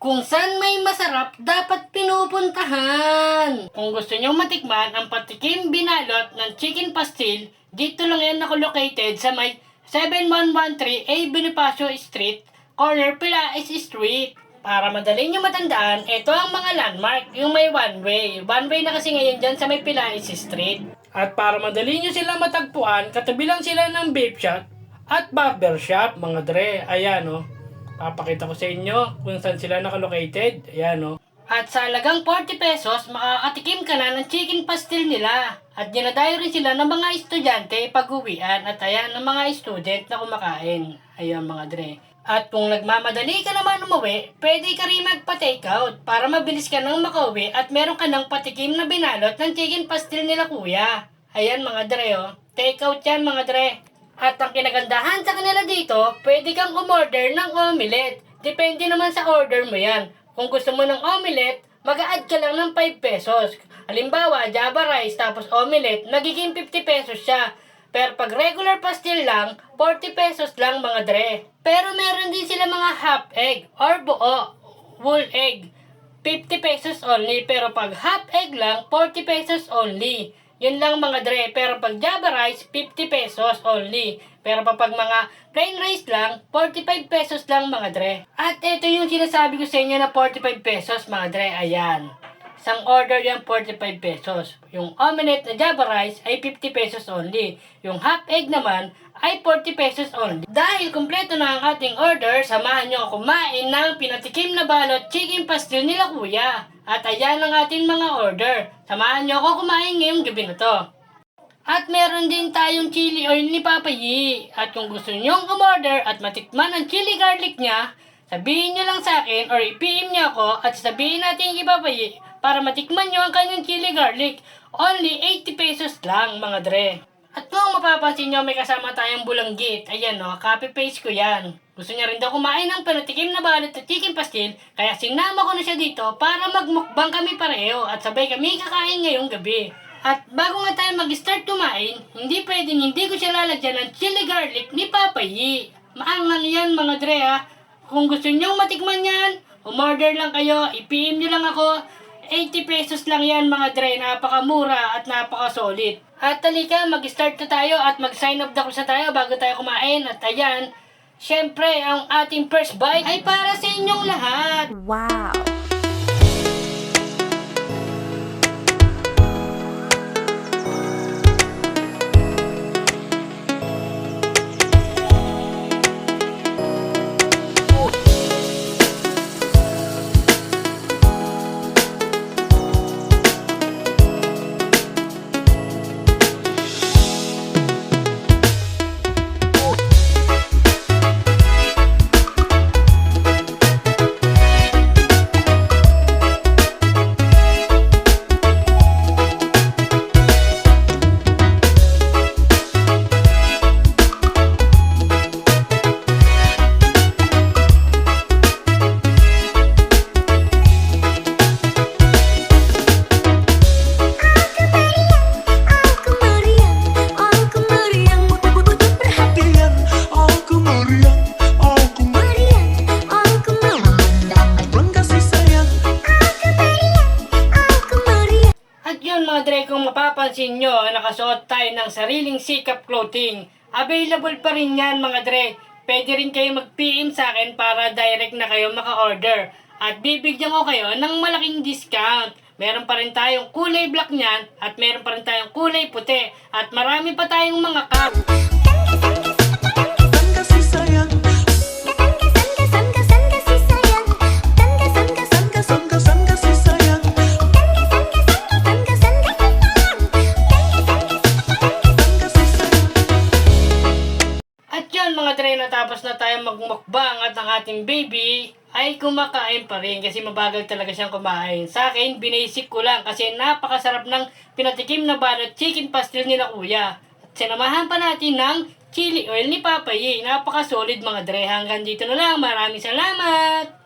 Kung saan may masarap, dapat pinupuntahan. Kung gusto nyo matikman ang patikim binalot ng chicken pastil, dito lang yan nakolocated sa may 7113 A Bonifacio Street, corner Pilaes Street. Para madali nyo matandaan, ito ang mga landmark, yung may one way. One way na kasi ngayon dyan sa may Pilaes Street. At para madali nyo sila matagpuan, katabi lang sila ng vape shop at barber shop, mga dre. Ayan o. Papakita ko sa inyo kung saan sila nakalocated. Ayan o. At sa halagang 40 pesos, makakatikim ka na ng chicken pastil nila. At dinadayo rin sila ng mga estudyante pag-uwian at ayan ng mga student na kumakain. Ayan mga dre. At kung nagmamadali ka naman umuwi, pwede ka rin magpa-take out para mabilis ka nang makauwi at meron ka nang patikim na binalot ng chicken pastil nila kuya. Ayan mga dre o. Take out yan mga dre. At ang kinagandahan sa kanila dito, pwede kang umorder ng omelette. Depende naman sa order mo yan. Kung gusto mo ng omelette, mag-a-add ka lang ng 5 pesos. Halimbawa, Java rice tapos omelette, magiging 50 pesos siya. Pero pag regular pastil lang, 40 pesos lang mga dre. Pero meron din sila mga half egg or buo, whole egg. 50 pesos only. Pero pag half egg lang, 40 pesos only. Yun lang mga dre. Pero pag Java rice, 50 pesos only. Pero pag mga plain rice lang, 45 pesos lang mga dre. At ito yung sinasabi ko sa inyo na 45 pesos mga dre. Ayan. Isang order yan 45 pesos. Yung omelette na Java rice ay 50 pesos only. Yung half egg naman ay 40 pesos only. Dahil kumpleto na ang ating order, samahan nyo ako kumain ng pinatikim na balot chicken pastil nila kuya. At ayan ang ating mga order. Samahan nyo ako kumain ngayong gabi na to. At meron din tayong chili oil ni Papa Yi. At kung gusto nyong umorder at matikman ang chili garlic niya, sabihin nyo lang sa akin or i-PM nyo ako at sabihin natin kay Papa Yi para matikman nyo ang kanyang chili garlic. Only 80 pesos lang mga dre. At kung mapapansin nyo, may kasama tayong bulanggit. Ayan o, copy-paste ko yan. Gusto niya rin daw kumain ng panatikim na balot at chicken pastil, kaya sinama ko na siya dito para magmukbang kami pareho at sabay kami kakain ngayong gabi. At bago nga tayo mag-start kumain, hindi pwedeng hindi ko siya lalagyan ng chili garlic ni Papa Yi. Maangang yan mga dre ha. Kung gusto nyong matikman yan, umorder lang kayo, i-PM nyo lang ako. 80 pesos lang yan mga dre, napakamura at napaka-solid. At talika, mag-start na tayo at mag-sign up na sa tayo bago tayo kumain. At ayan, syempre, ang ating first bite ay para sa inyong lahat. Wow! Kung mapapansin nyo, nakasuot tayo ng sariling sikap clothing. Available pa rin yan mga dre. Pwede rin kayo mag-PM sa akin para direct na kayo maka-order. At bibigyan ko kayo ng malaking discount. Meron pa rin tayong kulay black niyan at meron pa rin tayong kulay puti. At marami pa tayong mga cup. Mga dre, natapos na tayo magmukbang at ang ating baby ay kumakain pa rin kasi mabagal talaga siyang kumain. Sa akin, binasic ko lang kasi napakasarap ng pinatikim na balot chicken pastil nila kuya. At sinamahan pa natin ng chili oil ni Papa Yi. Napaka-solid mga dre. Hanggang dito na lang. Maraming salamat!